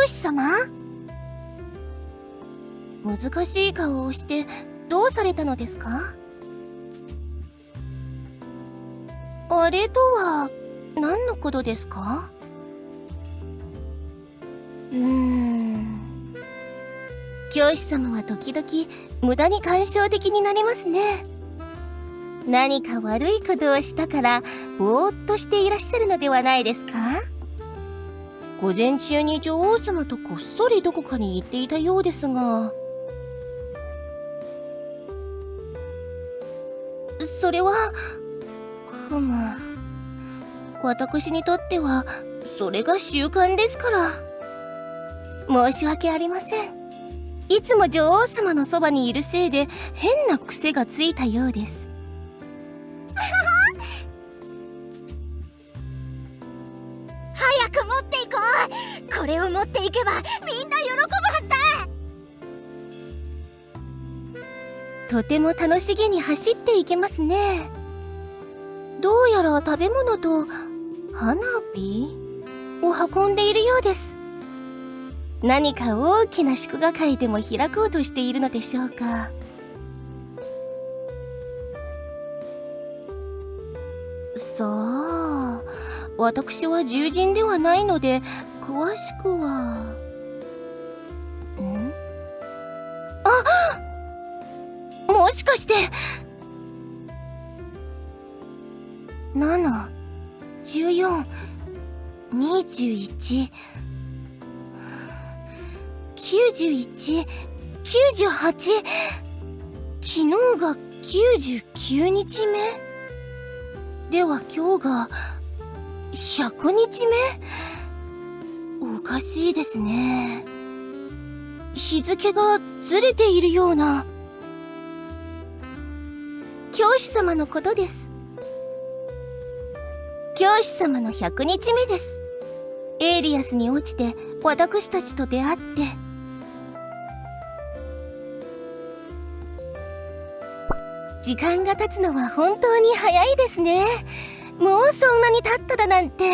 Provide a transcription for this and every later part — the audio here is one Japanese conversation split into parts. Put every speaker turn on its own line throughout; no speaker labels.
師様？難しい顔をしてどうされたのですか？あれとは何のことですか？教師様は時々無駄に感傷的になりますね。何か悪いことをしたからぼーっとしていらっしゃるのではないですか？午前中に女王様とこっそりどこかに行っていたようですが、それは私にとってはそれが習慣ですから。申し訳ありません。いつも女王様のそばにいるせいで変な癖がついたようです。
早く持っていこう。これを持っていけばみんな喜ぶはずだ。
とても楽しげに走っていけますね。どうやら食べ物と花火を運んでいるようです。何か大きな祝賀会でも開こうとしているのでしょうか。さあ、私は獣人ではないので詳しくは。もしかして7、14、21、91、98、昨日が99日目では今日が100日目？おかしいですね。日付がずれているような。教師様のことです。教師様の100日目です。エイリアスに落ちて私たちと出会って。時間が経つのは本当に早いですね。もうそんなに経っただなんて。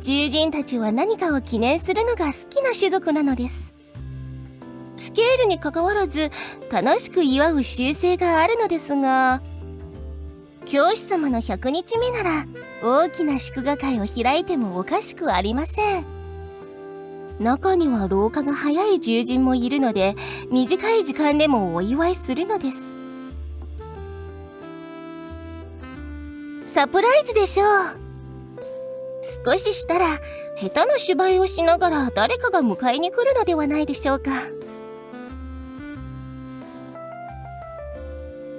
獣人たちは何かを記念するのが好きな種族なのです。スケールにかかわらず楽しく祝う習性があるのですが、教師様の100日目なら大きな祝賀会を開いてもおかしくありません。中には老化が早い獣人もいるので、短い時間でもお祝いするのです。サプライズでしょう。少ししたら下手な芝居をしながら誰かが迎えに来るのではないでしょうか。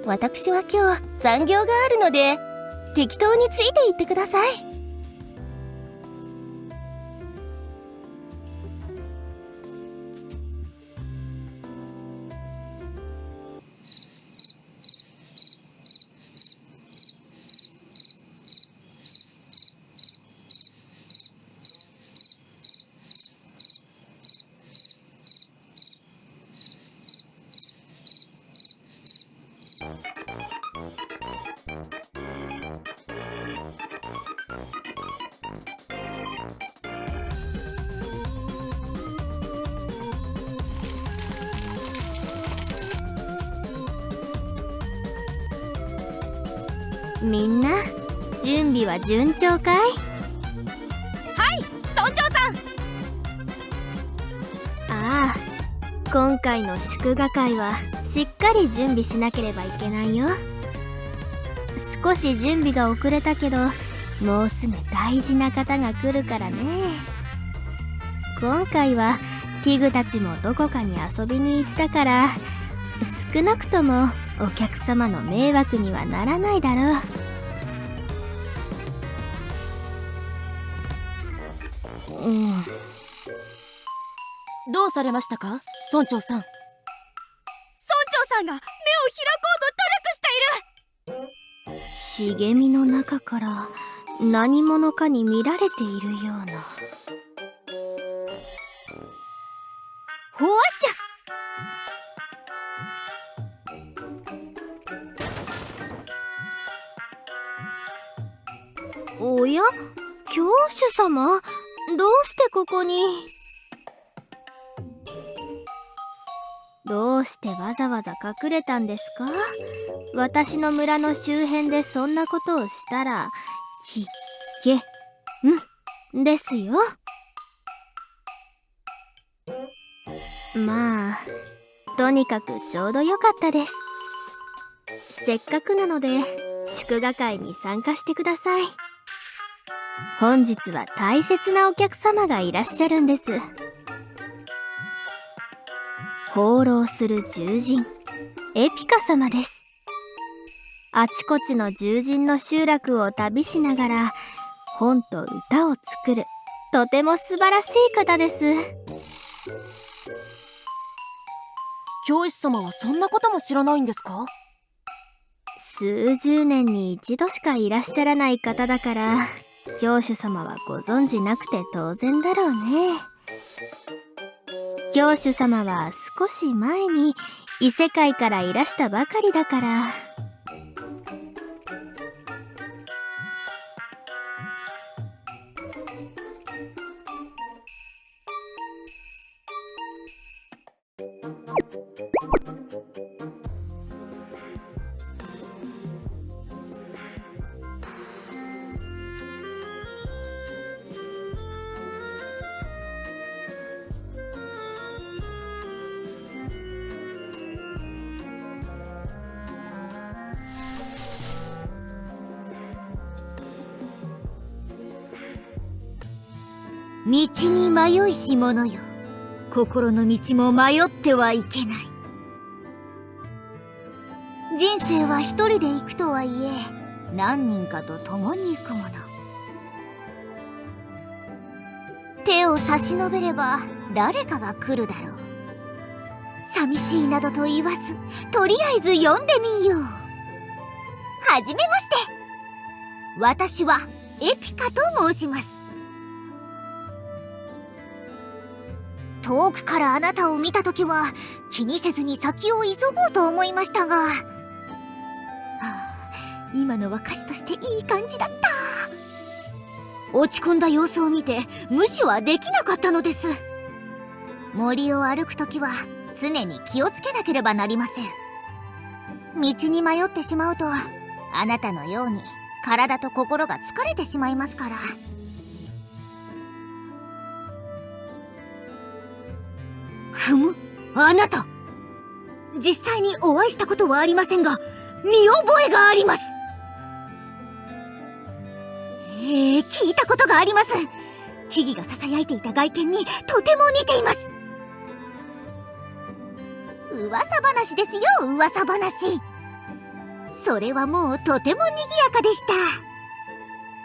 私は今日残業があるので適当についていってください。
みんな準備は順調かい？はい、村長さん。ああ、今回の祝賀会はしっかり準備しなければいけないよ。少し準備が遅れたけど、もうすぐ大事な方が来るからね。今回はティグたちもどこかに遊びに行ったから、少なくともお客様の迷惑にはならないだろう。
どうされましたか、村長さん。
村長さんが目を開こうと努力している。茂みの中から何者かに見られているような。ほわっちゃ。おや、教主様、どうしてここに？どうしてわざわざ隠れたんですか？私の村の周辺でそんなことをしたら、ですよ。まあ、とにかくちょうどよかったです。せっかくなので、祝賀会に参加してください。本日は大切なお客様がいらっしゃるんです。放浪する獣人、エピカ様です。あちこちの獣人の集落を旅しながら、本と歌を作る、とても素晴らしい方です。
教師様はそんなことも知らないんですか？
数十年に一度しかいらっしゃらない方だから、教主様はご存じなくて当然だろうね。教主様は少し前に異世界からいらしたばかりだから。
道に迷いし者よ。心の道も迷ってはいけない。人生は一人で行くとはいえ、何人かと共に行くもの。手を差し伸べれば誰かが来るだろう。寂しいなどと言わず、とりあえず読んでみよう。はじめまして。私はエピカと申します。遠くからあなたを見たときは気にせずに先を急ごうと思いましたが、今のは歌手としていい感じだった。落ち込んだ様子を見て無視はできなかったのです。森を歩くときは常に気をつけなければなりません。道に迷ってしまうと、あなたのように体と心が疲れてしまいますから。ふむ、あなた、実際にお会いしたことはありませんが、見覚えがあります。聞いたことがあります。木々が囁いていた外見にとても似ています。噂話ですよ、噂話。それはもうとても賑やかでし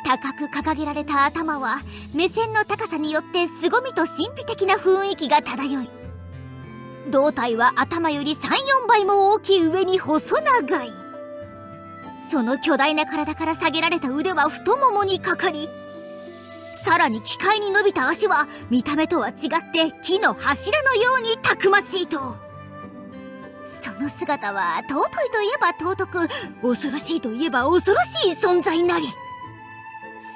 た。高く掲げられた頭は目線の高さによって凄みと神秘的な雰囲気が漂い、胴体は頭より 3,4 倍も大きい上に細長い。その巨大な体から下げられた腕は太ももにかかり、さらに奇怪に伸びた足は見た目とは違って木の柱のようにたくましいと。その姿は尊いといえば尊く、恐ろしいといえば恐ろしい存在なり。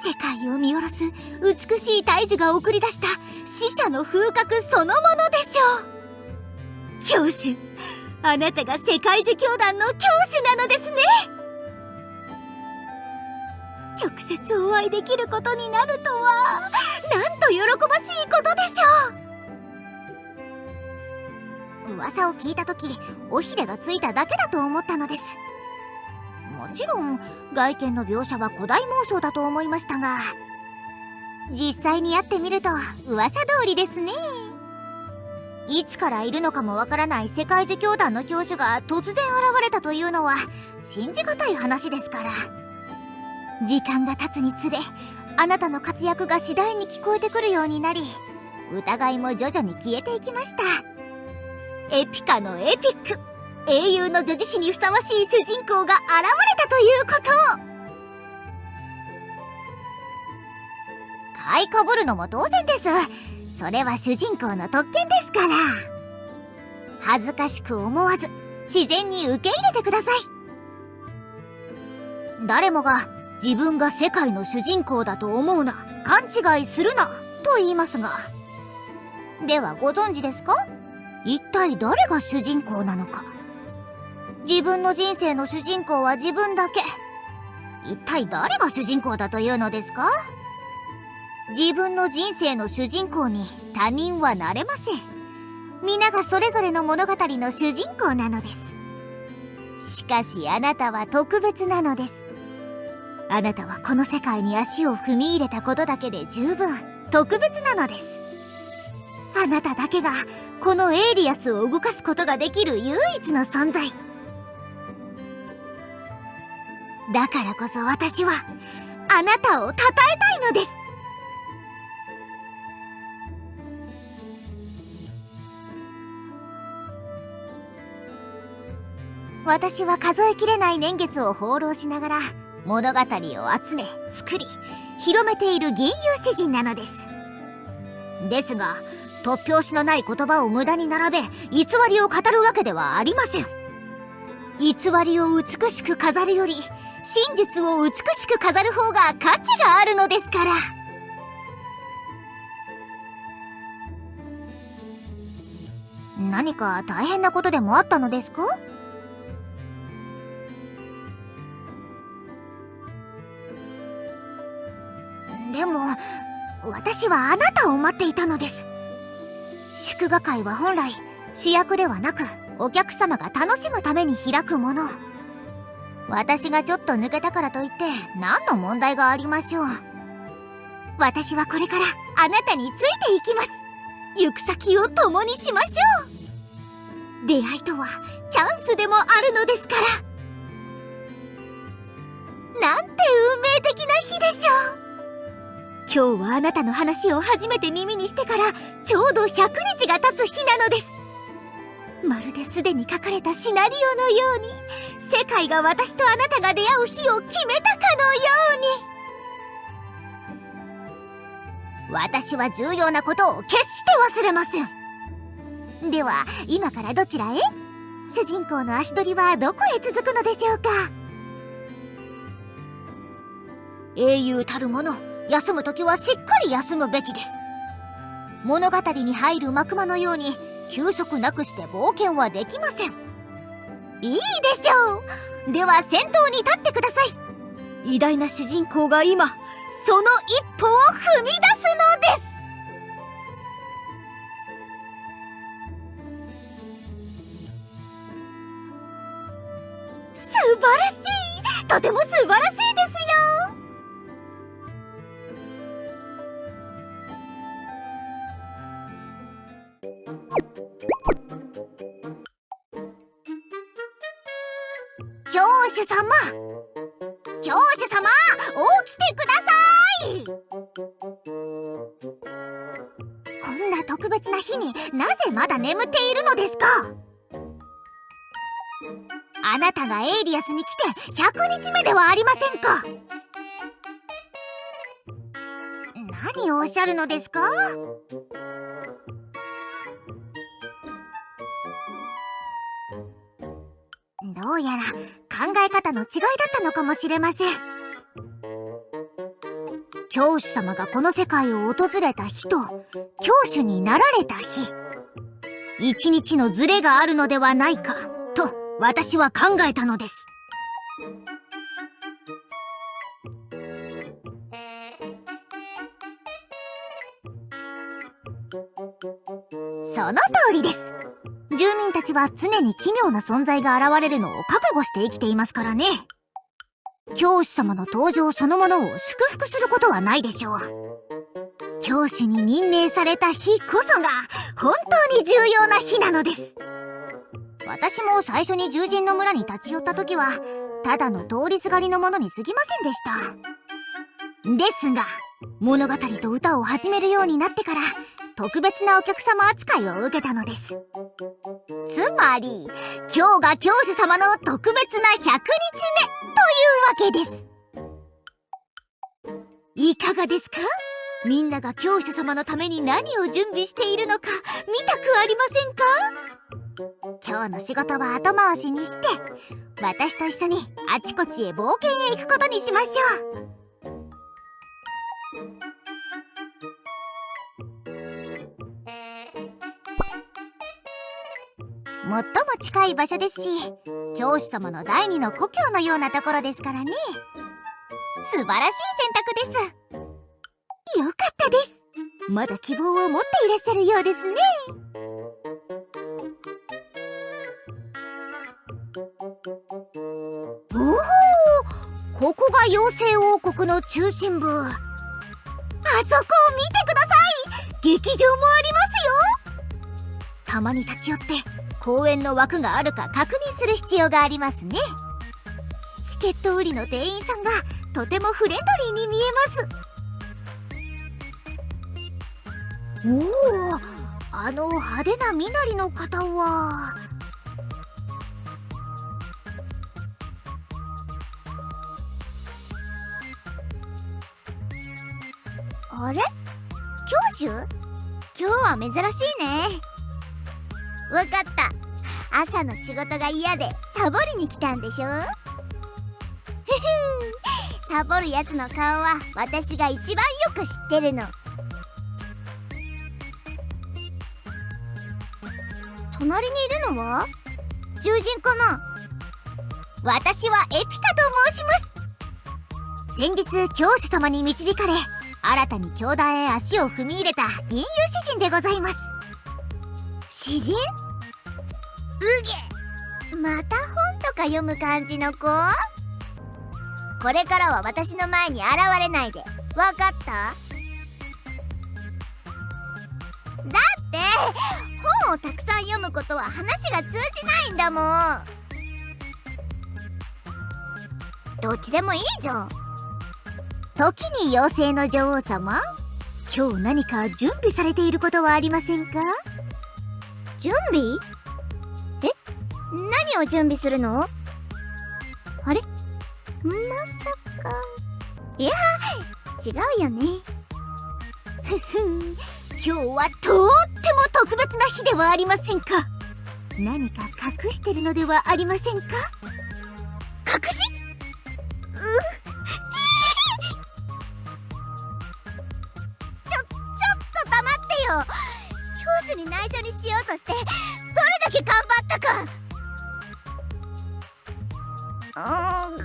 世界を見下ろす美しい大樹が送り出した死者の風格そのものでしょう。教主、あなたが世界樹教団の教主なのですね。直接お会いできることになるとは、なんと喜ばしいことでしょう。噂を聞いたとき、尾ひれがついただけだと思ったのです。もちろん外見の描写は古代妄想だと思いましたが、実際に会ってみると噂通りですね。いつからいるのかもわからない世界樹教団の教主が突然現れたというのは信じがたい話ですから。時間が経つにつれ、あなたの活躍が次第に聞こえてくるようになり、疑いも徐々に消えていきました。エピカのエピック、英雄の女子誌にふさわしい主人公が現れたということを。買いかぶるのも当然です。それは主人公の特権ですから。恥ずかしく思わず自然に受け入れてください。誰もが自分が世界の主人公だと思うな、勘違いするなと言いますが、ではご存知ですか？
一体誰が主人公なのか。自分の人生の主人公は自分だけ。一体誰が主人公だというのですか？自分の人生の主人公に他人はなれません。皆がそれぞれの物語の主人公なのです。しかしあなたは特別なのです。あなたはこの世界に足を踏み入れたことだけで十分特別なのです。あなただけがこのエイリアスを動かすことができる唯一の存在。だからこそ私はあなたを称えたいのです。私は数えきれない年月を放浪しながら物語を集め作り広めている吟遊詩人なのです。ですが突拍子のない言葉を無駄に並べ偽りを語るわけではありません。偽りを美しく飾るより真実を美しく飾る方が価値があるのですから。何か大変なことでもあったのですか？でも私はあなたを待っていたのです。祝賀会は本来主役ではなくお客様が楽しむために開くもの。私がちょっと抜けたからといって何の問題がありましょう。私はこれからあなたについていきます。行く先を共にしましょう。出会いとはチャンスでもあるのですから。なんて運命的な日でしょう。今日はあなたの話を初めて耳にしてからちょうど100日が経つ日なのです。まるですでに書かれたシナリオのように世界が私とあなたが出会う日を決めたかのように。私は重要なことを決して忘れません。では今からどちらへ？主人公の足取りはどこへ続くのでしょうか？英雄たるもの、休むときはしっかり休むべきです。物語に入る幕間のように休息なくして冒険はできません。いいでしょう。では先頭に立ってください。偉大な主人公が今その一歩を踏み出すのです。素晴らしい。とても素晴らしいですよ。教主様、教主様、起きてください。こんな特別な日になぜまだ眠っているのですか？あなたがエイリアスに来て100日目ではありませんか。何をおっしゃるのですか？どうやら考え方の違いだったのかもしれません。教主様がこの世界を訪れた日と教主になられた日、一日のズレがあるのではないかと私は考えたのです。その通りです。住民たちは常に奇妙な存在が現れるのを覚悟して生きていますからね。教主様の登場そのものを祝福することはないでしょう。教主に任命された日こそが本当に重要な日なのです。私も最初に獣人の村に立ち寄った時はただの通りすがりのものに過ぎませんでした。ですが物語と歌を始めるようになってから特別なお客様扱いを受けたのです。つまり今日が教主様の特別な100日目というわけです。いかがですか？みんなが教主様のために何を準備しているのか見たくありませんか？今日の仕事は後回しにして私と一緒にあちこちへ冒険へ行くことにしましょう。
最も近い場所ですし、教師様の第二の故郷のようなところですからね。素晴らしい選択です。よかったです。まだ希望を持っていらっしゃるようですね。おお、ここが妖精王国の中心部。あそこを見てください。劇場もありますよ。たまに立ち寄って公演の枠があるか確認する必要がありますね。チケット売りの店員さんがとてもフレンドリーに見えます。おお、あの派手な身なりの方は。あれ？教授？今日は珍しいね。わかった。朝の仕事が嫌でサボりに来たんでしょ？サボるやつの顔は私が一番よく知ってるの。隣にいるのは獣人かな？私はエピカと申します。先日教師様に導かれ、新たに教団へ足を踏み入れた銀融詩人でございます。詩人？うげ、また本とか読む感じの子？これからは私の前に現れないで。わかった？だって本をたくさん読むことは話が通じないんだもん。どっちでもいいじゃん。時に妖精の女王様、今日何か準備されていることはありませんか？準備？え？何を準備するの？あれ？まさか。いや、違うよね。ふふん、今日はとっても特別な日ではありませんか。何か隠してるのではありませんか？隠し？黙ってよ。教師に内緒にしようとしてどれだけ頑張ったか。もう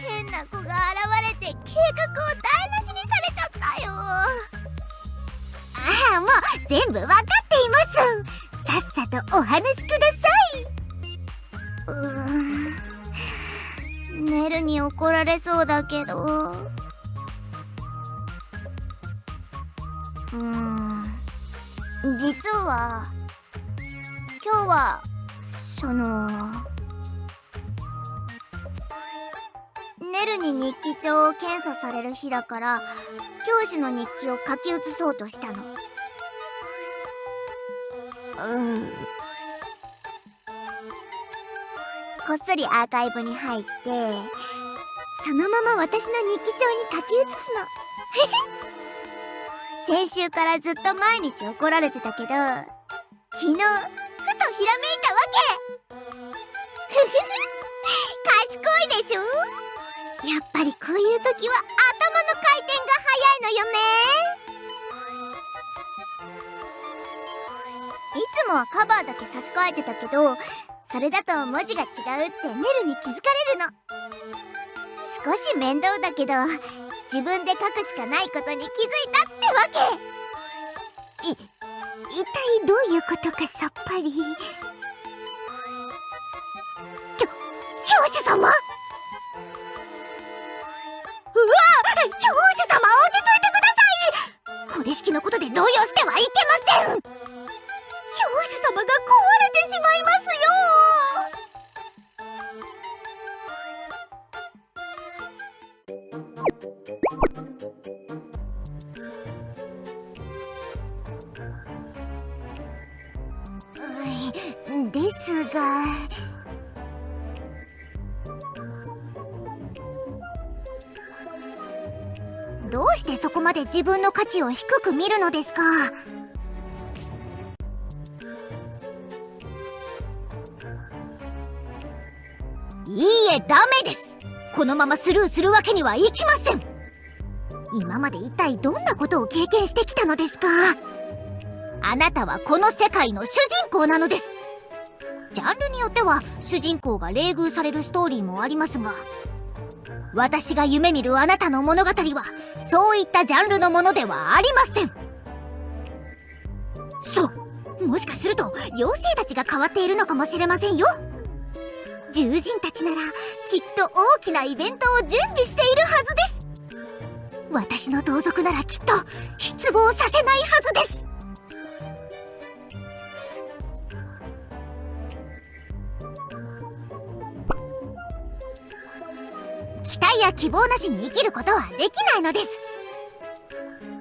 変な子が現れて計画を台無しにされちゃったよ。ああ、もう全部わかっています。さっさとお話しください。ネルに怒られそうだけど。実は今日はネルに日記帳を検査される日だから、教師の日記を書き写そうとしたの。こっそりアーカイブに入って、そのまま私の日記帳に書き写すの。先週からずっと毎日怒られてたけど、昨日ふとひらめいたわけ。賢いでしょ？やっぱりこういう時は頭の回転が早いのよね。いつもはカバーだけ差し替えてたけど、それだと文字が違うってネルに気づかれるの。少し面倒だけど、自分で書くしかないことに気づいたってわけ。一体どういうことかさっぱり。教師様？うわ！教師様、落ち着いてください！これ式のことで動揺してはいけません！教師様が壊れてしまいますよ！ですが、どうしてそこまで自分の価値を低く見るのですか？いいえ、ダメです。このままスルーするわけにはいきません。今まで一体どんなことを経験してきたのですか？あなたはこの世界の主人公なのです。ジャンルによっては主人公が冷遇されるストーリーもありますが、私が夢見るあなたの物語はそういったジャンルのものではありません。そう、もしかすると妖精たちが変わっているのかもしれませんよ。獣人たちならきっと大きなイベントを準備しているはずです。私の同族ならきっと失望させないはずです。期待や希望なしに生きることはできないのです。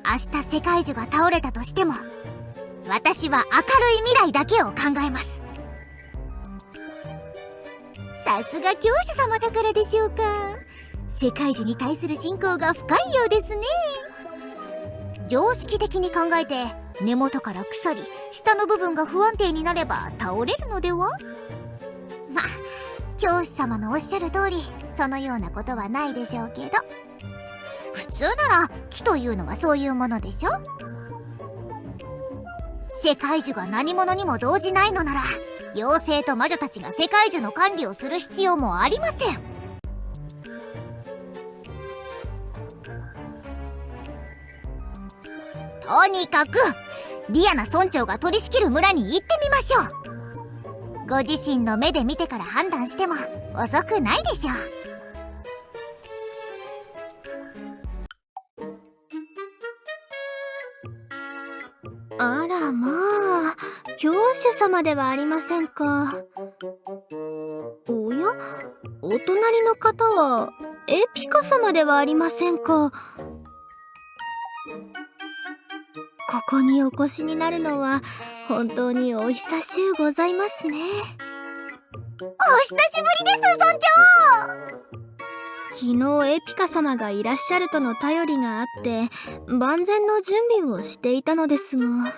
明日世界樹が倒れたとしても、私は明るい未来だけを考えます。さすが教主様だからでしょうか。世界樹に対する信仰が深いようですね。常識的に考えて根元から腐り下の部分が不安定になれば倒れるのでは。まあ教主様のおっしゃる通りそのようなことはないでしょうけど、普通なら木というのはそういうものでしょ。世界樹が何者にも動じないのなら妖精と魔女たちが世界樹の管理をする必要もありません。とにかくリアナ村長が取り仕切る村に行ってみましょう。ご自身の目で見てから判断しても遅くないでしょう。
あらまあ、教主様ではありませんか。おや、お隣の方はエピカ様ではありませんか。ここにお越しになるのは本当にお久しゅうございますね。
お久しぶりです村長。
昨日エピカ様がいらっしゃるとの便りがあって万全の準備をしていたのですが、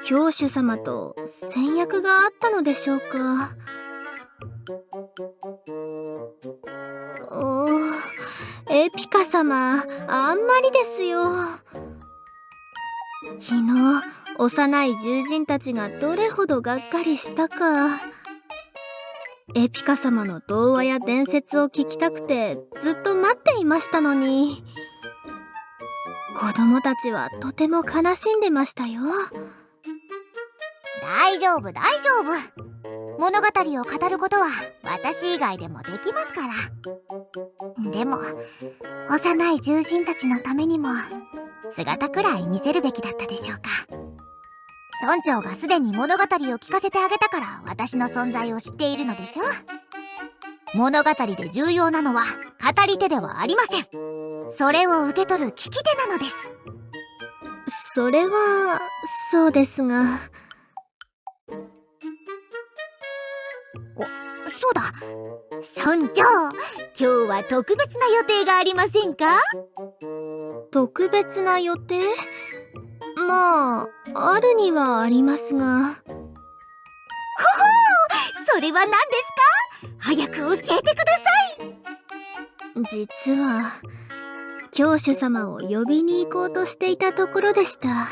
教主様と先約があったのでしょうか。エピカ様、あんまりですよ。昨日幼い獣人たちがどれほどがっかりしたか。エピカ様の童話や伝説を聞きたくてずっと待っていましたのに、子供たちはとても悲しんでましたよ。
大丈夫大丈夫。物語を語ることは私以外でもできますから。でも幼い獣人たちのためにも姿くらい見せるべきだったでしょうか。村長がすでに物語を聞かせてあげたから私の存在を知っているのでしょ。物語で重要なのは語り手ではありません。それを受け取る聞き手なのです。
それはそうですが。
そうだ村長、今日は特別な予定がありませんか。
特別な予定？まああるにはありますが。
ほほう、それは何ですか。早く教えてください。
実は教主様を呼びに行こうとしていたところでした。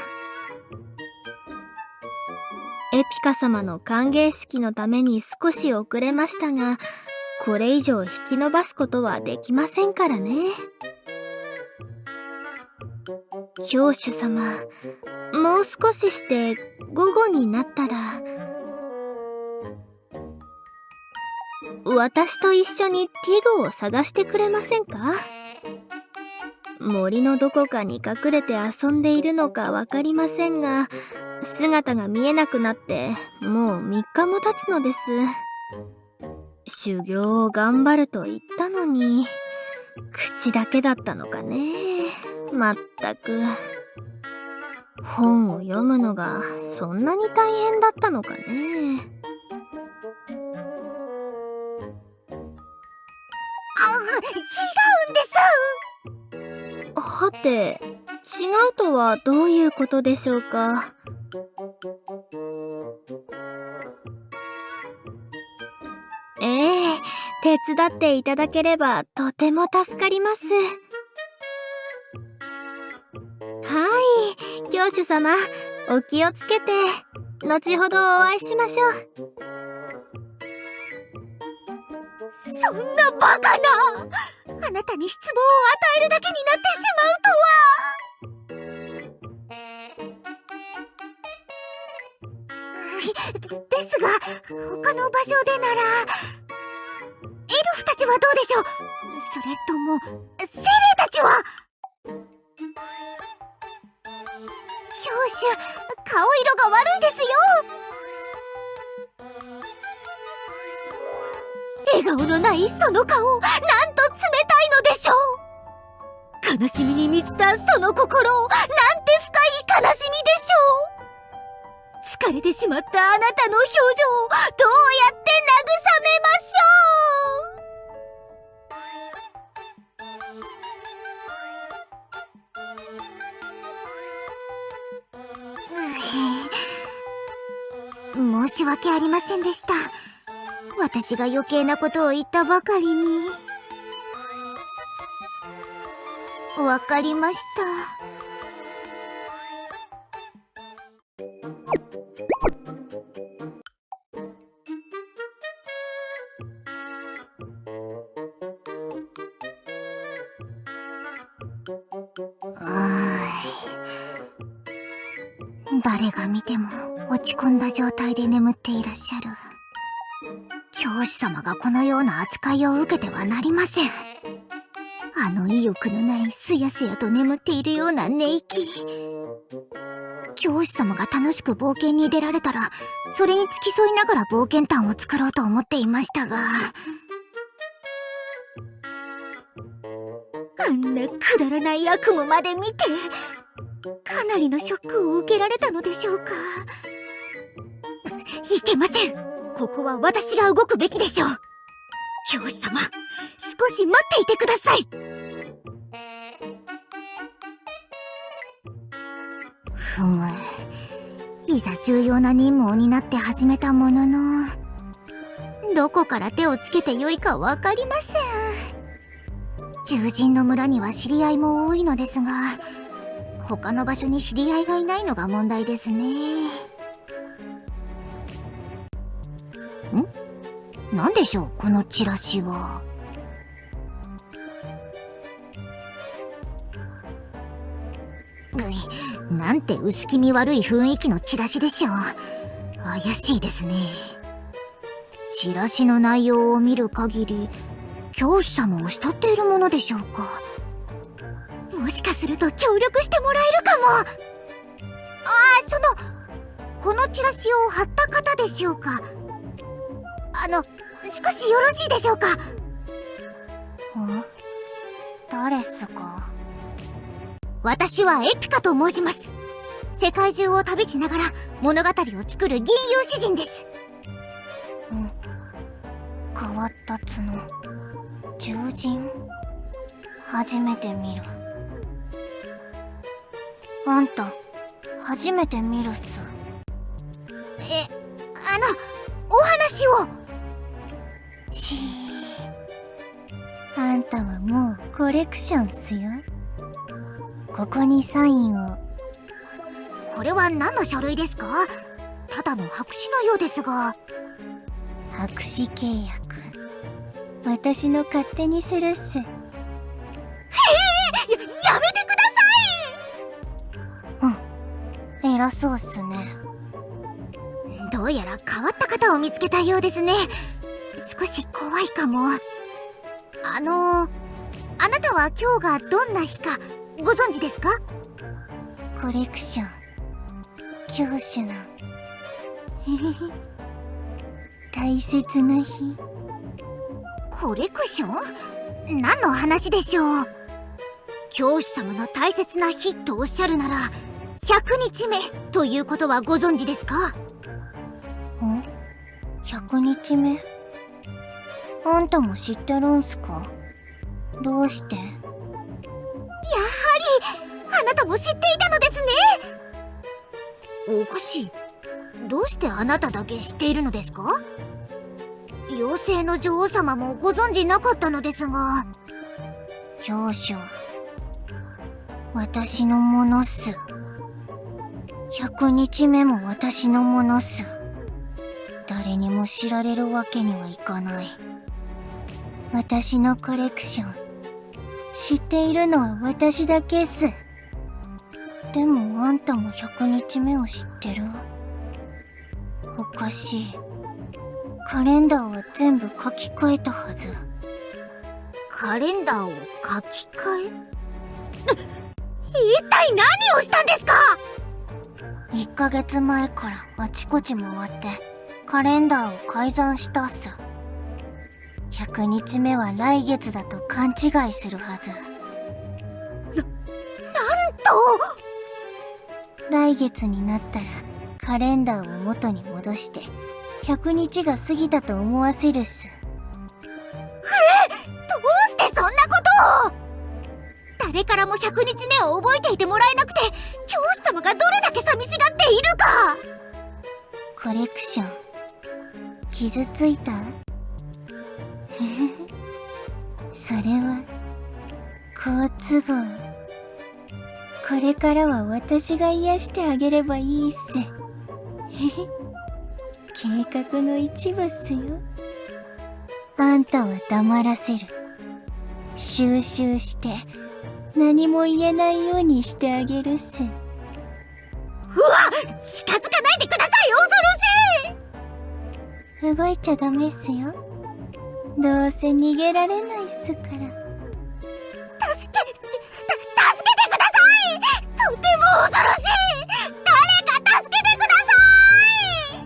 エピカ様の歓迎式のために少し遅れましたが、これ以上引き延ばすことはできませんからね。教主様、もう少しして午後になったら私と一緒にティグを探してくれませんか。森のどこかに隠れて遊んでいるのかわかりませんが、姿が見えなくなってもう3日も経つのです。修行を頑張ると言ったのに口だけだったのかね。まったく本を読むのがそんなに大変だったのかね。
違うんです。
はて、違うとはどういうことでしょうか。手伝っていただければとても助かります。はい、教主様、お気をつけて、後ほどお会いしましょう。
そんなバカな！あなたに失望を与えるだけになってしまうとは！ですが、他の場所でなら、エルフたちはどうでしょう？それとも、精霊たちは？教主、顔色が悪いですよ！笑顔のないその顔、なんと冷たいのでしょう！悲しみに満ちたその心、なんて深い悲しみでしょう！疲れてしまったあなたの表情をどうやって慰めましょう！申し訳ありませんでした。私が余計なことを言ったばかりに。わかりました。誰が見ても落ち込んだ状態で眠っていらっしゃる。教師様がこのような扱いを受けてはなりません。あの意欲のないすやすやと眠っているような寝息。教師様が楽しく冒険に出られたら、それに付き添いながら冒険譚を作ろうと思っていましたが、あんなくだらない悪夢まで見て、かなりのショックを受けられたのでしょうか。いけません。ここは私が動くべきでしょう。教師様、少し待っていてください。ふむ、いざ重要な任務を担って始めたものの、どこから手をつけてよいかわかりません。獣人の村には知り合いも多いのですが、他の場所に知り合いがいないのが問題ですね。なんでしょう、このチラシは。なんて薄気味悪い雰囲気のチラシでしょう。怪しいですね。チラシの内容を見る限り、教師様を慕っているものでしょうか。もしかすると協力してもらえるかも。このチラシを貼った方でしょうか。少しよろしいでしょうか。誰っすか。私はエピカと申します。世界中を旅しながら物語を作る銀融詩人です。変わった角、獣人、初めて見る。あんた、初めて見るっす。お話を。
あんたはもうコレクションっすよ。ここにサインを。
これは何の書類ですか？ただの白紙のようですが。
白紙契約。私の勝手にするっす。
やめてください！
偉そうっすね。
どうやら変わった方を見つけたようですね。少し怖いかも。あなたは今日がどんな日かご存知ですか？
コレクション、教師の大切な日。
コレクション？何の話でしょう？教師様の大切な日とおっしゃるなら、100日目ということはご存知ですか
？100日目？あんたも知ってるんすか？どうして？
やはり、あなたも知っていたのですね。おかしい。どうしてあなただけ知っているのですか？妖精の女王様もご存知なかったのですが。
教師は私のものっす。
100日目も私のものっす。誰にも知られるわけにはいかない。私のコレクション、知っているのは私だけっす。でもあんたも100日目を知ってる？おかしい。カレンダーは全部書き換えたはず。カレンダーを書き換え？一体何をしたんですか？1ヶ月前からあちこち回ってカレンダーを改ざんしたっす。100日目は来月だと勘違いするはず。なんと！来月になったらカレンダーを元に戻して100日が過ぎたと思わせるっす。どうしてそんなことを！誰からも100日目を覚えていてもらえなくて教師様がどれだけ寂しがっているか！コレクション、傷ついた？それは好都合。これからは私が癒してあげればいいっす。計画の一部っすよ。あんたは黙らせる。収集して何も言えないようにしてあげるっす。うわ！近づかないでください！恐ろしい！動いちゃダメっすよ。どうせ逃げられないっすから。助けてください！とても恐ろしい！誰か助けてください！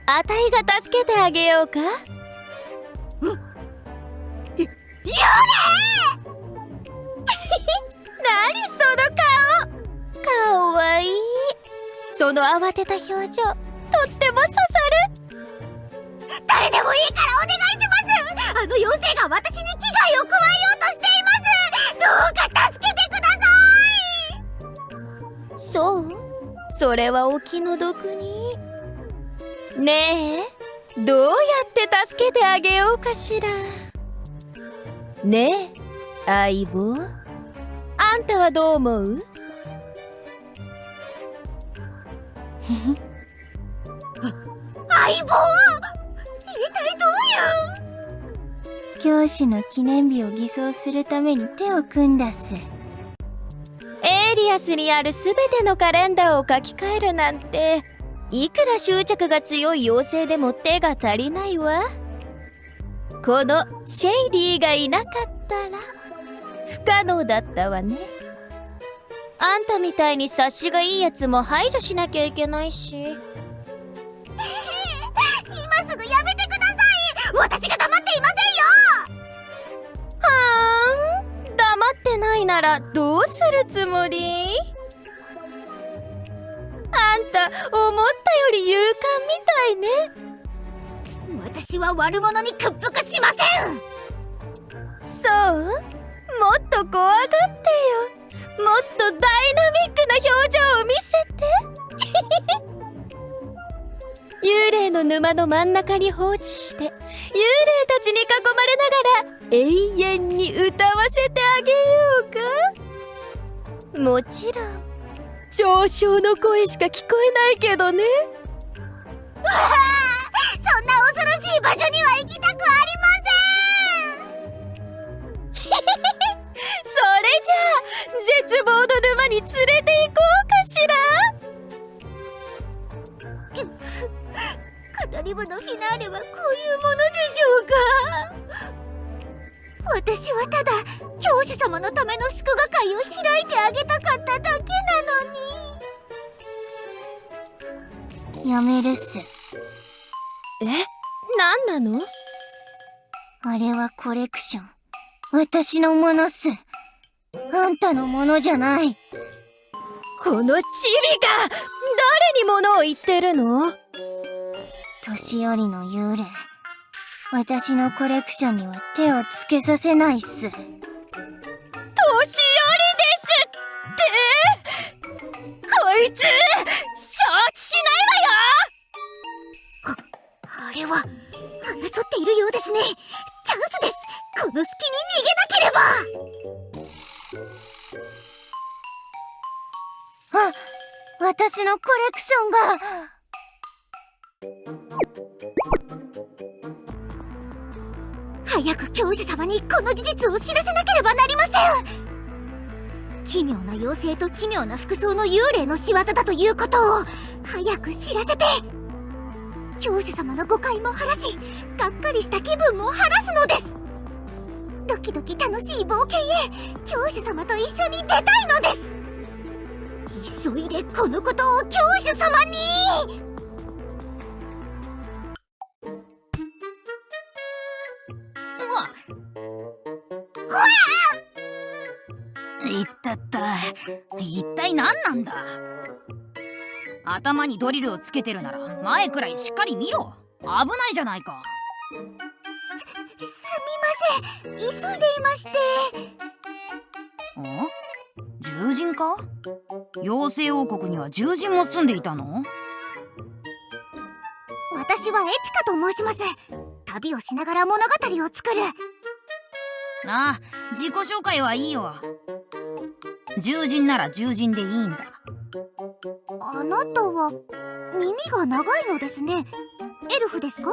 あたいが助けてあげようか？
幽霊！
何その顔！かわいい。その慌てた表情、とってもそそる。
誰でもいいからお願いします！あの妖精が私に危害を加えようとしています！どうか助けてください！
そう？それはお気の毒に。ねえ、どうやって助けてあげようかしら。ねえ、相棒。あんたはどう思う？
相棒！一体どういう？教師の記念日を偽装するために手を組んだっす。
エイリアスにあるすべてのカレンダーを書き換えるなんて、いくら執着が強い妖精でも手が足りないわ。このシェイディがいなかったら不可能だったわね。あんたみたいに察しがいいやつも排除しなきゃいけないし。
今すぐやめてください！私が黙っていませんよ！
はーん、黙ってないならどうするつもり？あんた思ったより勇敢みたいね。
私は悪者に屈服しません！
そう？もっと怖がってよ。もっとダイナミックな表情を見せて。幽霊の沼の真ん中に放置して幽霊たちに囲まれながら永遠に歌わせてあげようか。もちろん嘲笑の声しか聞こえないけどね。
うわあ、そんな恐ろしい場所には行きたくありません！
それじゃあ絶望の沼に連れて行こうかしら。
語り部のフィナーレはこういうものでしょうか？私はただ教師様のための祝賀会を開いてあげたかっただけなのに。やめるっす。
何なの？
あれはコレクション。私のものっす。あんたのものじゃない。
このチビが誰に物を言ってるの？
年寄りの幽霊。私のコレクションには手をつけさせないっす。
年寄りですって！こいつ承知しないわよ！
あれは争っているようですね。チャンスです。この隙に逃げなければ。私のコレクションが。早く教授様にこの事実を知らせなければなりません。奇妙な妖精と奇妙な服装の幽霊の仕業だということを早く知らせて、教授様の誤解も晴らし、がっかりした気分も晴らすのです。ドキドキ楽しい冒険へ教授様と一緒に出たいのです。急いでこのことを教授様に。うわ
いったった、一体何なんだ。頭にドリルをつけてるなら前くらいしっかり見ろ。危ないじゃないか。
すみません、急いでいまして。
獣人か？妖精王国には獣人も住んでいたの？
私はエピカと申します。旅をしながら物語を作る。
ああ、自己紹介はいいよ。獣人なら獣人でいいんだ。
あなたは耳が長いのですね。エルフですか？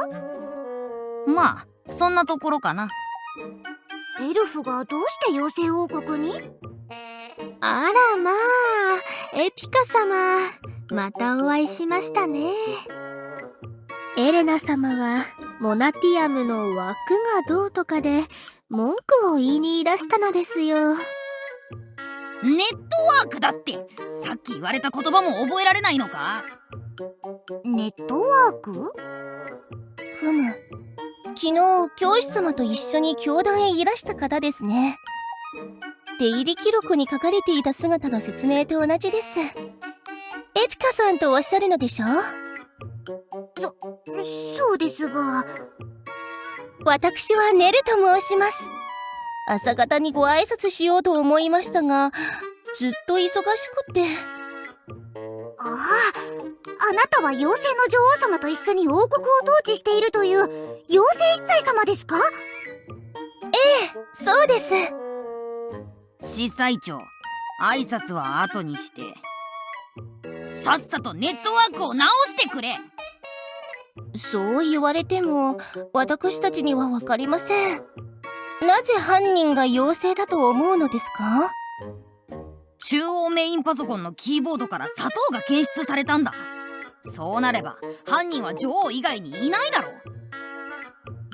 まあそんなところかな。
エルフがどうして妖精王国に？
あらまあ、エピカ様、またお会いしましたね。エレナ様はモナティアムの枠がどうとかで文句を言いにいらしたのですよ。
ネットワークだって、さっき言われた言葉も覚えられないのか？
ネットワーク？
ふむ、昨日教師様と一緒に教団へいらした方ですね。出入り記録に書かれていた姿の説明と同じです。エピカさんとおっしゃるのでしょ？
そうですが。
私はネルと申します。朝方にご挨拶しようと思いましたが、ずっと忙しくて。
ああ、あなたは妖精の女王様と一緒に王国を統治しているという妖精一妻様ですか？
そうです。
司祭長、挨拶は後にして、さっさとネットワークを直してくれ。
そう言われても私たちには分かりません。なぜ犯人が妖精だと思うのですか？
中央メインパソコンのキーボードから砂糖が検出されたんだ。そうなれば犯人は女王以外にいないだろう。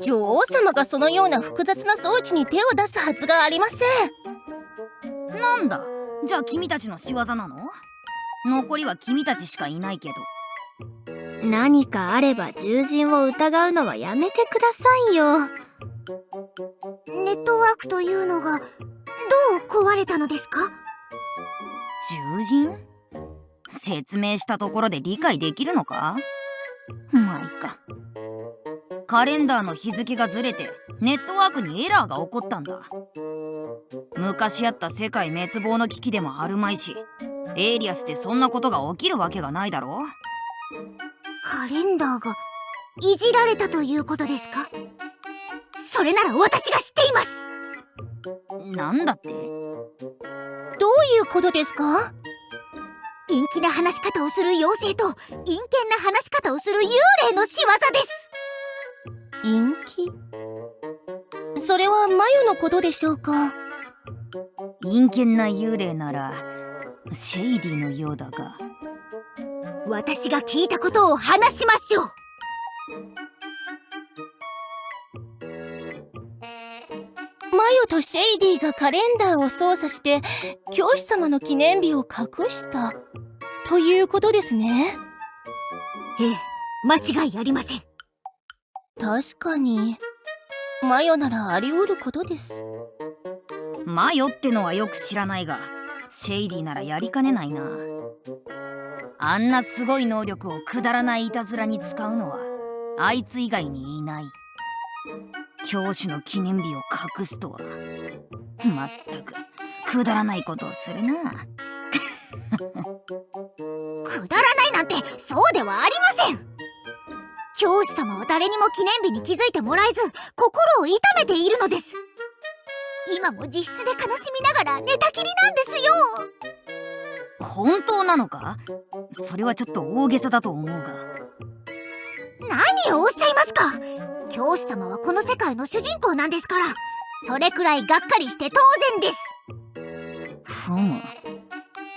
女王様がそのような複雑な装置に手を出すはずがありません。
なんだ、じゃあ君たちの仕業なの？残りは君たちしかいないけど。
何かあれば獣人を疑うのはやめてくださいよ。
ネットワークというのがどう壊れたのですか？
獣人？説明したところで理解できるのか？まあいっか。カレンダーの日付がずれてネットワークにエラーが起こったんだ。昔あった世界滅亡の危機でもあるまいし、エイリアスでそんなことが起きるわけがないだろ。
カレンダーがいじられたということですか？それなら私が知っています。
なんだって？
どういうことですか？
陰気な話し方をする妖精と陰険な話し方をする幽霊の仕業です。
陰気？それはマヨのことでしょうか？
陰険な幽霊ならシェイディのようだが。
私が聞いたことを話しましょう。
マヨとシェイディがカレンダーを操作して教師様の記念日を隠したということですね。
ええ、間違いありません。
確かにマヨならあり得ることです。
マヨってのはよく知らないが、シェイディならやりかねないな。あんなすごい能力をくだらないいたずらに使うのはあいつ以外にいない。教師の記念日を隠すとは、まったくくだらないことをするな。
くだらないなんてそうではありません。教師様は誰にも記念日に気づいてもらえず心を痛めているのです。今も自室で悲しみながら寝たきりなんですよ。
本当なのか？それはちょっと大げさだと思うが。
何をおっしゃいますか。教師様はこの世界の主人公なんですから、それくらいがっかりして当然です。
ふむ、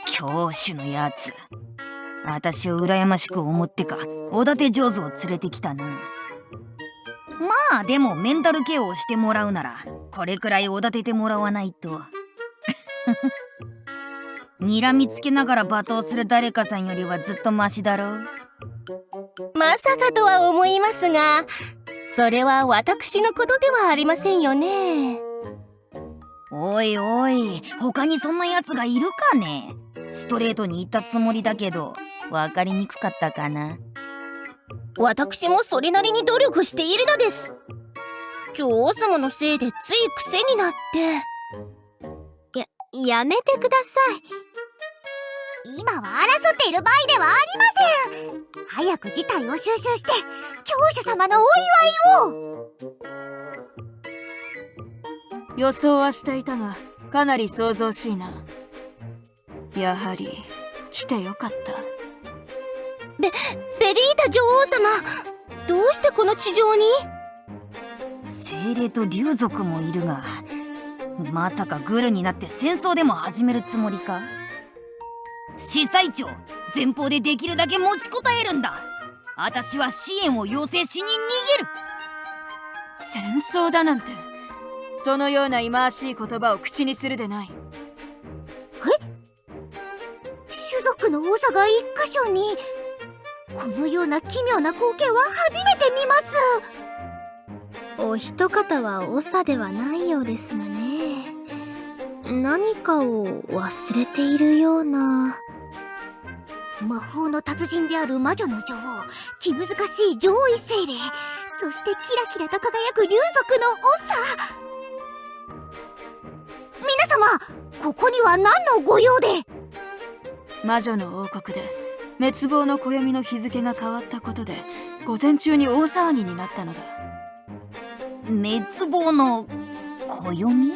教師のやつ、私を羨ましく思ってかおだて上手を連れてきたな。まあでもメンタルケアをしてもらうならこれくらいおだててもらわないと。睨みつけながら罵倒する誰かさんよりはずっとマシだろう。
まさかとは思いますが、それは私のことではありませんよね。
おいおい、他にそんなやつがいるかね。ストレートに言ったつもりだけど分かりにくかったかな。
私もそれなりに努力しているのです。女王様のせいでつい癖になって。
やめてください。
今は争っている場合ではありません。早く事態を収拾して教主様のお祝いを。
予想はしていたが、かなり騒々しいな。やはり来てよかった。
ベリータ女王様、どうしてこの地上に？
精霊と竜族もいるが、まさかグルになって戦争でも始めるつもりか？司祭長、前方でできるだけ持ちこたえるんだ。私は支援を要請しに逃げる。
戦争だなんて、そのような忌まわしい言葉を口にするでない。
種族の長が一箇所に。このような奇妙な光景は初めて見ます。
お一方は長ではないようですがね。何かを忘れているような。
魔法の達人である魔女の女王、気難しい上位精霊、そしてキラキラと輝く竜族の長。皆様、ここには何のご用で？
魔女の王国で滅亡の暦の日付が変わったことで午前中に大騒ぎになったのだ。
滅亡の暦？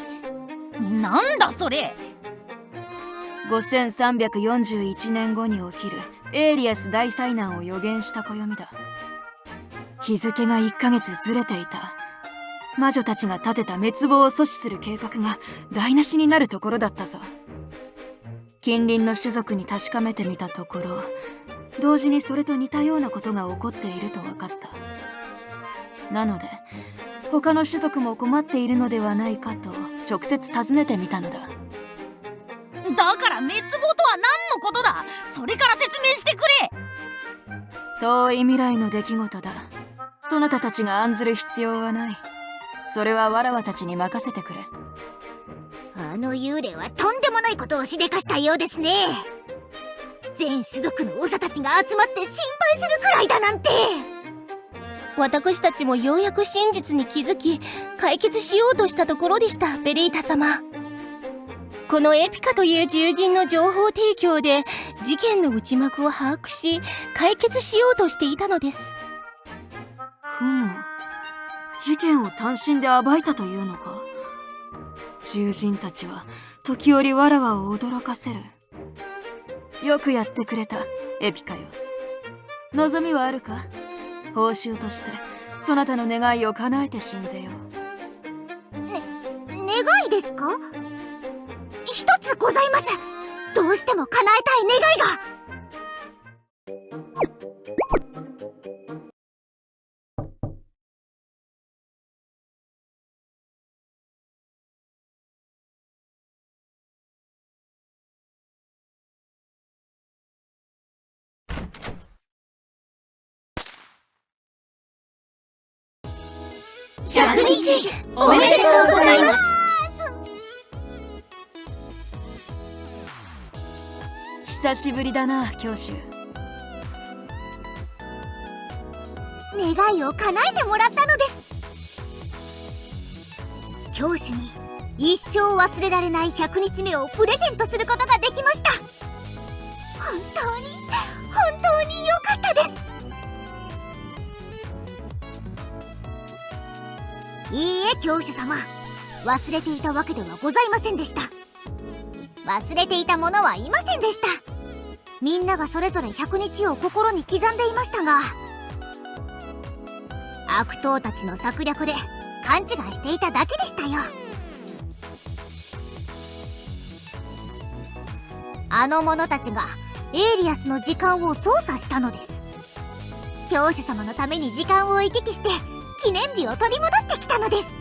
なんだそれ。
5341年後に起きるエーリアス大災難を予言した暦だ。日付が1ヶ月ずれていた。魔女たちが立てた滅亡を阻止する計画が台無しになるところだったぞ。近隣の種族に確かめてみたところ、同時にそれと似たようなことが起こっていると分かった。なので他の種族も困っているのではないかと直接尋ねてみたのだ。
だから滅亡とは何のことだ。それから説明してくれ。
遠い未来の出来事だ。そなたたちが案ずる必要はない。それはわらわたちに任せてくれ。
あの幽霊はとんでもないことをしでかしたようですね。全種族の長たちが集まって心配するくらいだなんて。
私たちもようやく真実に気づき解決しようとしたところでした。ベリータ様、このエピカという獣人の情報提供で事件の内幕を把握し解決しようとしていたのです。
ふむ、事件を単身で暴いたというのか。獣人たちは時折わらわを驚かせる。よくやってくれた、エピカよ。望みはあるか？報酬としてそなたの願いを叶えて信ぜよう。
願いですか？一つございます。どうしても叶えたい願いが。
100日おめでとうございます。
久しぶりだな、教主。
願いを叶えてもらったのです。教主に一生忘れられない100日目をプレゼントすることができました。本当に良かったです。いいえ、教主様、忘れていたわけではございませんでした。忘れていたものはいませんでした。みんながそれぞれ100日を心に刻んでいましたが、悪党たちの策略で勘違いしていただけでしたよ。あの者たちがエイリアスの時間を操作したのです。教主様のために時間を行き来して記念日を取り戻してきたのです。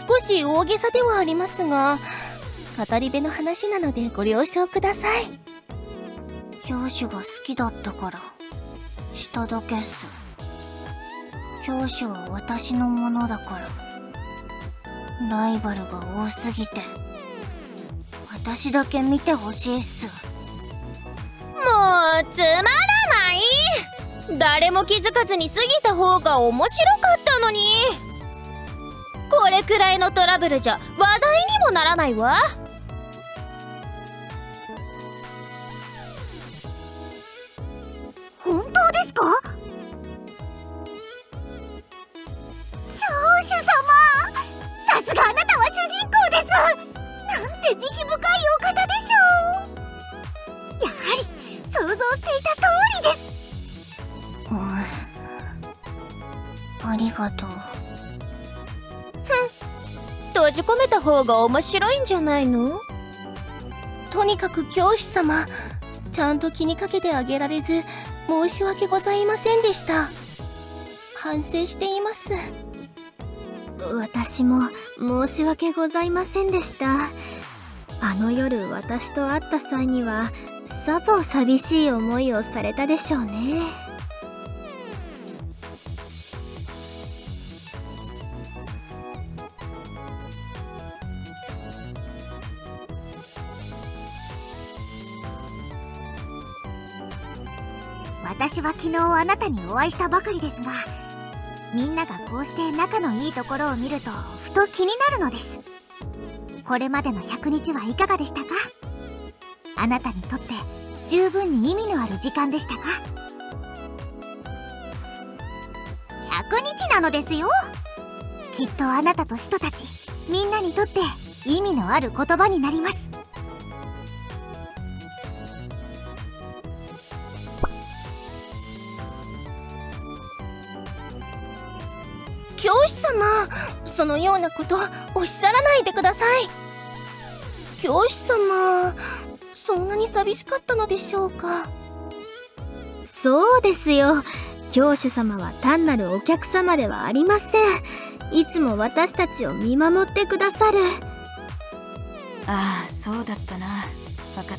少し大げさではありますが、語り部の話なのでご了承ください。
教主が好きだったからしただけっす。教主は私のものだから。ライバルが多すぎて私だけ見てほしいっす。
もうつまらない。誰も気づかずに過ぎた方が面白かったのに。これくらいのトラブルじゃ話題にもならないわ。
本当ですか？教主様、さすがあなたは主人公です。なんて慈悲深いお方でしょう。やはり想像していた通りです。ありがとう。
閉じ込めた方が面白いんじゃないの？とにかく教主様、ちゃんと気にかけてあげられず申し訳ございませんでした。反省しています。
私も申し訳ございませんでした。あの夜私と会った際にはさぞ寂しい思いをされたでしょうね。
私は昨日あなたにお会いしたばかりですが、みんながこうして仲のいいところを見るとふと気になるのです。これまでの100日はいかがでしたか？あなたにとって十分に意味のある時間でしたか？100日なのですよ。きっとあなたと使徒たちみんなにとって意味のある言葉になります。
教師様、そのようなことおっしゃらないでください。教師様、そんなに寂しかったのでしょうか？
そうですよ。教主様は単なるお客様ではありません。いつも私たちを見守ってくださる。
ああ、そうだったな。分かっ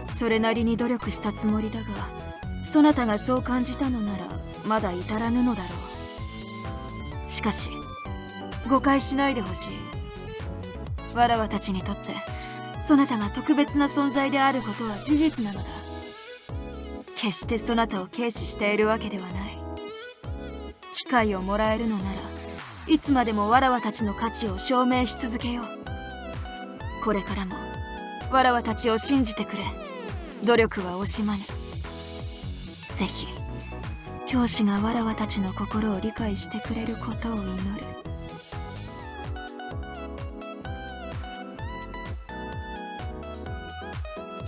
た。それなりに努力したつもりだが、そなたがそう感じたのならまだ至らぬのだろう。しかし誤解しないでほしい。わらわたちにとってそなたが特別な存在であることは事実なのだ。決してそなたを軽視しているわけではない。機会をもらえるのならいつまでもわらわたちの価値を証明し続けよう。これからもわらわたちを信じてくれ。努力は惜しまぬ。ぜひ教師がわらわたちの心を理解してくれることを祈る。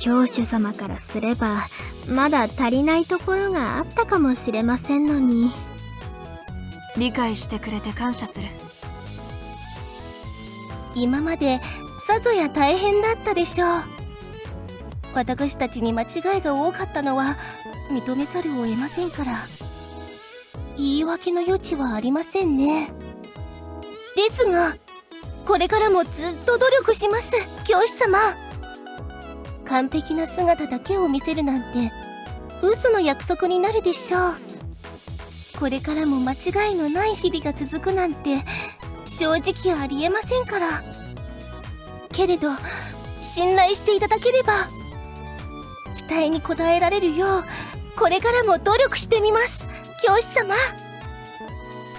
教主様からすればまだ足りないところがあったかもしれませんのに。
理解してくれて感謝する。
今までさぞや大変だったでしょう。私たちに間違いが多かったのは認めざるを得ませんから、言い訳の余地はありませんね。ですがこれからもずっと努力します。教師様、完璧な姿だけを見せるなんて嘘の約束になるでしょう。これからも間違いのない日々が続くなんて正直ありえませんから。けれど信頼していただければ期待に応えられるようこれからも努力してみます。教師様、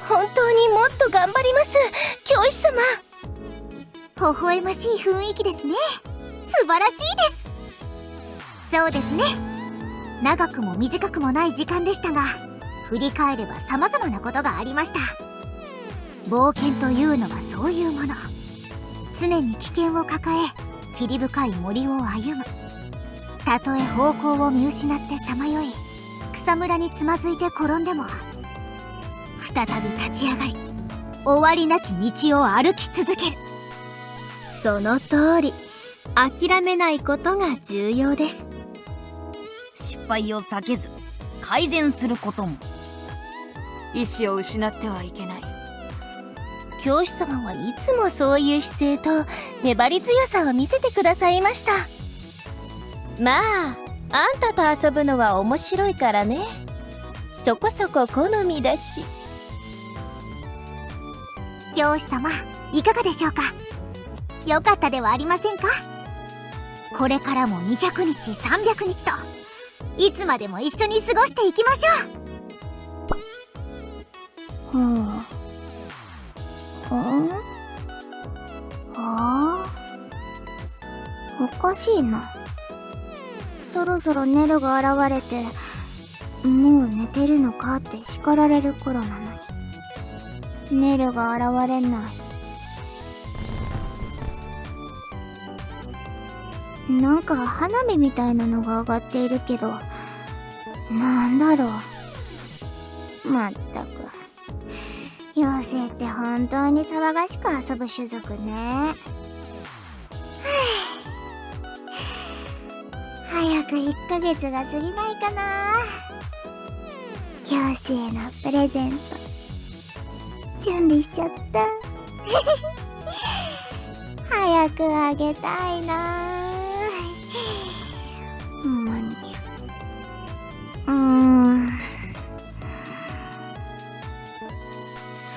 本当にもっと頑張ります。教師様。
微笑ましい雰囲気ですね。素晴らしいです。そうですね。長くも短くもない時間でしたが、振り返れば様々なことがありました。冒険というのはそういうもの。常に危険を抱え、霧深い森を歩む。たとえ方向を見失ってさまよい草むらにつまずいて転んでも再び立ち上がり終わりなき道を歩き続ける。
その通り、諦めないことが重要です。
失敗を避けず改善することも。
意志を失ってはいけない。
教師様はいつもそういう姿勢と粘り強さを見せてくださいました。まあ、あんたと遊ぶのは面白いからね。そこそこ好みだし。
教師様、いかがでしょうか。よかったではありませんか。これからも200日300日といつまでも一緒に過ごしていきましょう。
おかしいな。そろそろネルが現れて、もう寝てるのかって叱られる頃なのに、ネルが現れない。なんか花火みたいなのが上がっているけど、なんだろう。まったく、妖精って本当に騒がしく遊ぶ種族ね。早く1ヶ月が過ぎないかな。教師へのプレゼント準備しちゃった。早くあげたいな。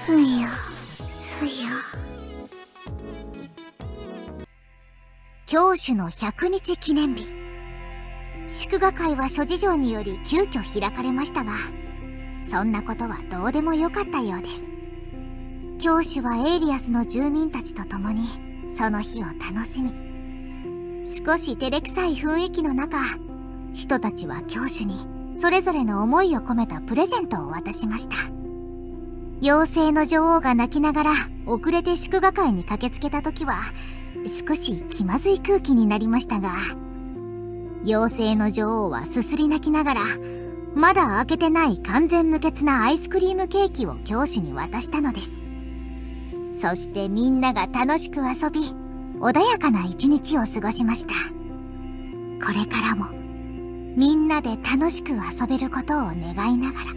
すや
教師の100日記念日。祝賀会は諸事情により急遽開かれましたが、そんなことはどうでもよかったようです。教師はエイリアスの住民たちと共にその日を楽しみ、少し照れくさい雰囲気の中、人たちは教師にそれぞれの思いを込めたプレゼントを渡しました。妖精の女王が泣きながら遅れて祝賀会に駆けつけた時は少し気まずい空気になりましたが、妖精の女王はすすり泣きながらまだ開けてない完全無欠なアイスクリームケーキを教師に渡したのです。そしてみんなが楽しく遊び、穏やかな一日を過ごしました。これからもみんなで楽しく遊べることを願いながら。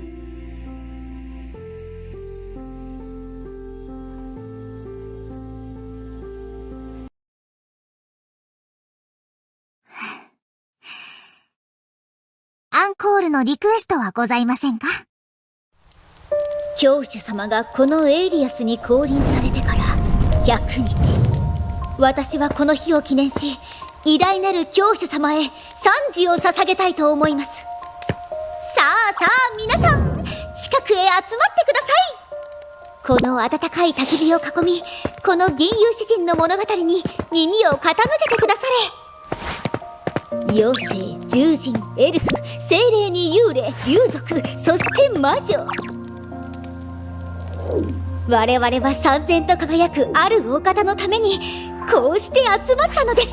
アンコールのリクエストはございませんか。
教主様がこのエイリアスに降臨されてから100日、私はこの日を記念し、偉大なる教主様へ賛辞を捧げたいと思います。さあ皆さん、近くへ集まってください。この温かい焚き火を囲み、この銀融詩人の物語に耳を傾けてくだされ。妖精、獣人、エルフ、精霊に幽霊、竜族、そして魔女。我々は燦然と輝くあるお方のためにこうして集まったのです。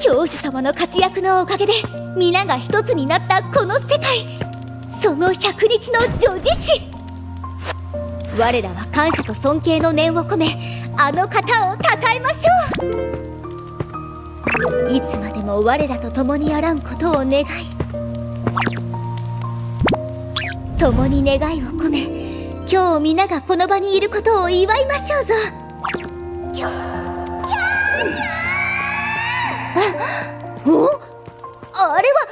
教主様の活躍のおかげで皆が一つになったこの世界、その100日の女子誌。我らは感謝と尊敬の念を込め、あの方を称えましょう。いつまでも我らと共にあらんことを願い、共に願いを込め、今日皆がこの場にいることを祝いましょうぞ。あれは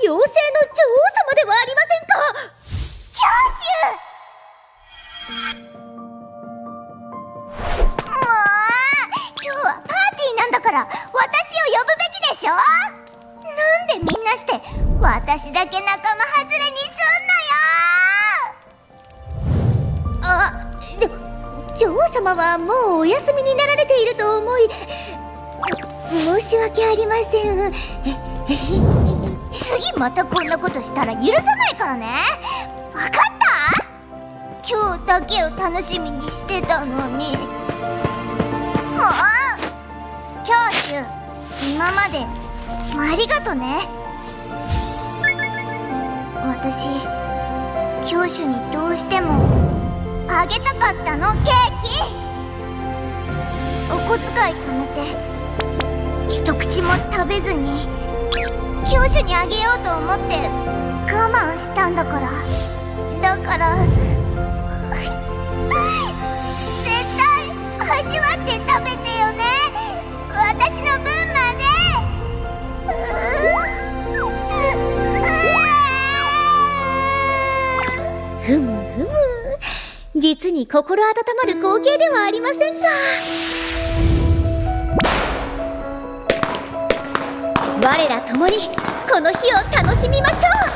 妖精の女王様ではありませんか。
今日はパーティーなんだから私を呼ぶべきでしょ。なんでみんなして私だけ仲間外れにすんのよ。
でも女王様はもうお休みになられていると思い、申し訳ありません。
次またこんなことしたら許さないからね。わかった？今日だけを楽しみにしてたのに。もうシュ、今までありがとね。私、教主にどうしてもあげたかったの、ケーキ。お小遣い貯めて一口も食べずに教主にあげようと思って我慢したんだから。だから絶対味わって食べてよね、私の分まで。
ふむふむ、実に心温まる光景ではありませんか。我ら共にこの日を楽しみましょう。